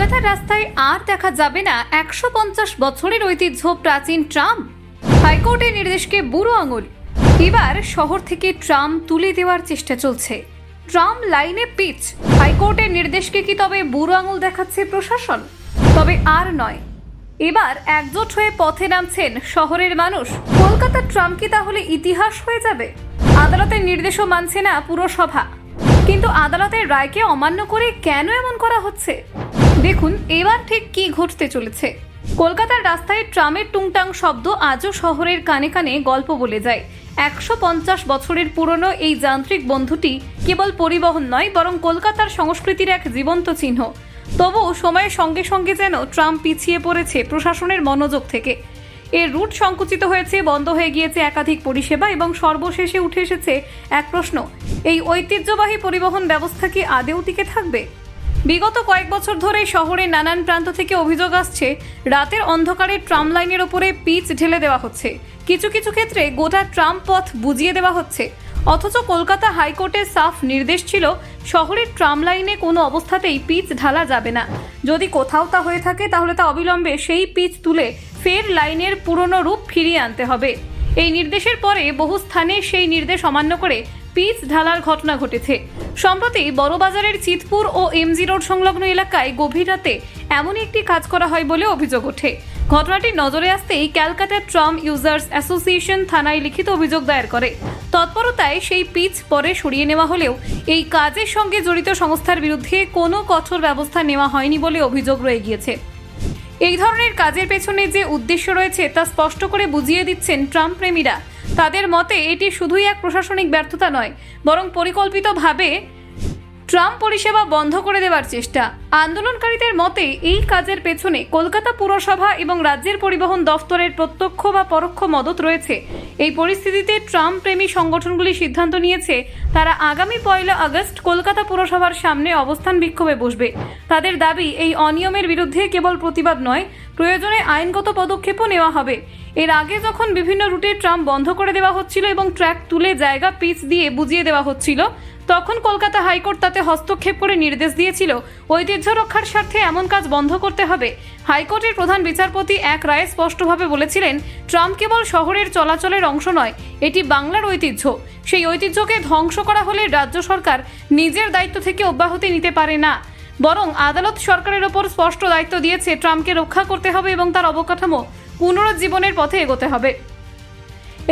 কলকাতার রাস্তায় আর দেখা যাবে না 150 বছরের ঐতিহ্য প্রাচীন ট্রাম। হাইকোর্টের নির্দেশকে বুড়ো আঙুল। এবার শহর থেকে ট্রাম তুলে দেওয়ার চেষ্টা চলছে। ট্রাম লাইনে পিচ। হাইকোর্টের নির্দেশকে কি তবে বুড়ো আঙুল দেখাচ্ছে প্রশাসন? তবে আর নয়, এবার একজোট হয়ে পথে নামছেন শহরের মানুষ। কলকাতার ট্রাম কি তাহলে ইতিহাস হয়ে যাবে? আদালতের নির্দেশও মানছে না পুরসভা, কিন্তু আদালতের রায়কে অমান্য করে কেন এমন করা হচ্ছে? দেখুন এবার ঠিক কি ঘটতে চলেছে। কলকাতার রাস্তায় ট্রামের টুংটাং শব্দ আজও শহরের কানে কানে গল্প বলে যায়। 150 বছরের পুরনো এই যান্ত্রিক বন্ধুটি কেবল পরিবহন নয়, বরং কলকাতার সংস্কৃতির এক জীবন্ত চিহ্ন। তবু সময়ের সঙ্গে সঙ্গে যেন ট্রাম পিছিয়ে পড়েছে প্রশাসনের মনোযোগ থেকে। এর রুট সংকুচিত হয়েছে, বন্ধ হয়ে গিয়েছে একাধিক পরিষেবা এবং সর্বশেষে উঠে এসেছে এক প্রশ্ন: এই ঐতিহ্যবাহী পরিবহন ব্যবস্থা কি আদৌ টিকে থাকবে? বিগত কয়েক বছর ধরে শহরের নানান প্রান্ত থেকে অভিযোগ আসছে, রাতের অন্ধকারে ট্রাম লাইনের ওপরে পিচ ঢেলে দেওয়া হচ্ছে। কিছু কিছু ক্ষেত্রে গোটা ট্রাম পথ বুজিয়ে দেওয়া হচ্ছে। অথচ কলকাতা হাইকোর্টের সাফ নির্দেশ ছিল, শহরের ট্রাম লাইনে কোনো অবস্থাতেই পিচ ঢালা যাবে না। যদি কোথাও তা হয়ে থাকে তাহলে তা অবিলম্বে সেই পিচ তুলে ফের লাইনের পুরনো রূপ ফিরিয়ে আনতে হবে। এই নির্দেশের পরে বহু স্থানে সেই নির্দেশ অমান্য করে পিচ ঢালার ঘটনা ঘটেছে। সম্প্রতি বড়বাজারের চিতপুর ও এমজি রোড সংলগ্ন এলাকায় গভীর রাতে এমনই একটি কাজ করা হয় বলে অভিযোগ ওঠে। ঘটনাটি নজরে আসতেই ক্যালকাটা ট্রাম ইউজার্স অ্যাসোসিয়েশন থানায় লিখিত অভিযোগ দায়ের করে। তৎপরতায় সেই পিচ পরে সরিয়ে নেওয়া হলেও এই কাজের সঙ্গে জড়িত সংস্থার বিরুদ্ধে কোনো কঠোর ব্যবস্থা নেওয়া হয়নি বলে অভিযোগ রয়ে গিয়েছে। এই ধরনের কাজের পেছনে যে উদ্দেশ্য রয়েছে তা স্পষ্ট করে বুঝিয়ে দিচ্ছেন ট্রাম প্রেমীরা। তাদের মতে এটি শুধুই এক প্রশাসনিক ব্যর্থতা নয়, বরং পরিকল্পিতভাবে ট্রাম পরিষেবা বন্ধ করে দেওয়ার চেষ্টা। আন্দোলনকারীদের মতে এই কাজের পেছনে কলকাতা পুরসভা এবং রাজ্যের পরিবহন দফতরের প্রত্যক্ষ বা পরোক্ষ মদত রয়েছে। এই পরিস্থিতিতে ট্রাম প্রেমী সংগঠনগুলি সিদ্ধান্ত নিয়েছে, তারা আগামী 1 আগস্ট কলকাতা পুরসভার সামনে অবস্থান বিক্ষোভে বসবে। তাদের দাবি, এই অনিয়মের বিরুদ্ধে কেবল প্রতিবাদ নয়, প্রয়োজনে আইনগত পদক্ষেপও নেওয়া হবে। এর আগে যখন বিভিন্ন রুটে ট্রাম বন্ধ করে দেওয়া হচ্ছিল এবং ট্র্যাক তুলে জায়গা পিচ দিয়ে বুঝিয়ে দেওয়া হচ্ছিল, তখন কলকাতা হাইকোর্ট তাতে হস্তক্ষেপ করে নির্দেশ দিয়েছিল, ঐতিহ্য রক্ষার স্বার্থে এমন কাজ বন্ধ করতে হবে। হাইকোর্টের প্রধান বিচারপতি এক রায়ে স্পষ্টভাবে বলেছিলেন, ট্রাম কেবল শহরের চলাচলের অংশ নয়, এটি বাংলার ঐতিহ্য। সেই ঐতিহ্যকে ধ্বংস করা হলে রাজ্য সরকার নিজের দায়িত্ব থেকে অব্যাহতি নিতে পারে না, বরং আদালত সরকারের ওপর স্পষ্ট দায়িত্ব দিয়েছে, ট্রামকে রক্ষা করতে হবে এবং তার অবকাঠামো পুনরুজ্জীবনের পথে এগোতে হবে।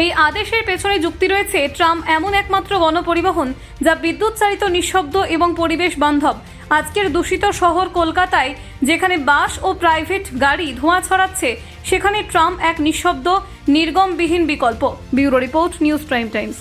এই আদেশের পেছনে যুক্তি রয়েছে, ট্রাম এমন একমাত্র গণপরিবহন যা বিদ্যুৎ চালিত, নিঃশব্দ এবং পরিবেশ বান্ধব। আজকের দূষিত শহর কলকাতায় যেখানে বাস ও প্রাইভেট গাড়ি ধোঁয়া ছড়াচ্ছে, সেখানে ট্রাম এক নিঃশব্দ, নির্গমবিহীন বিকল্প। Bureau report, news prime Times.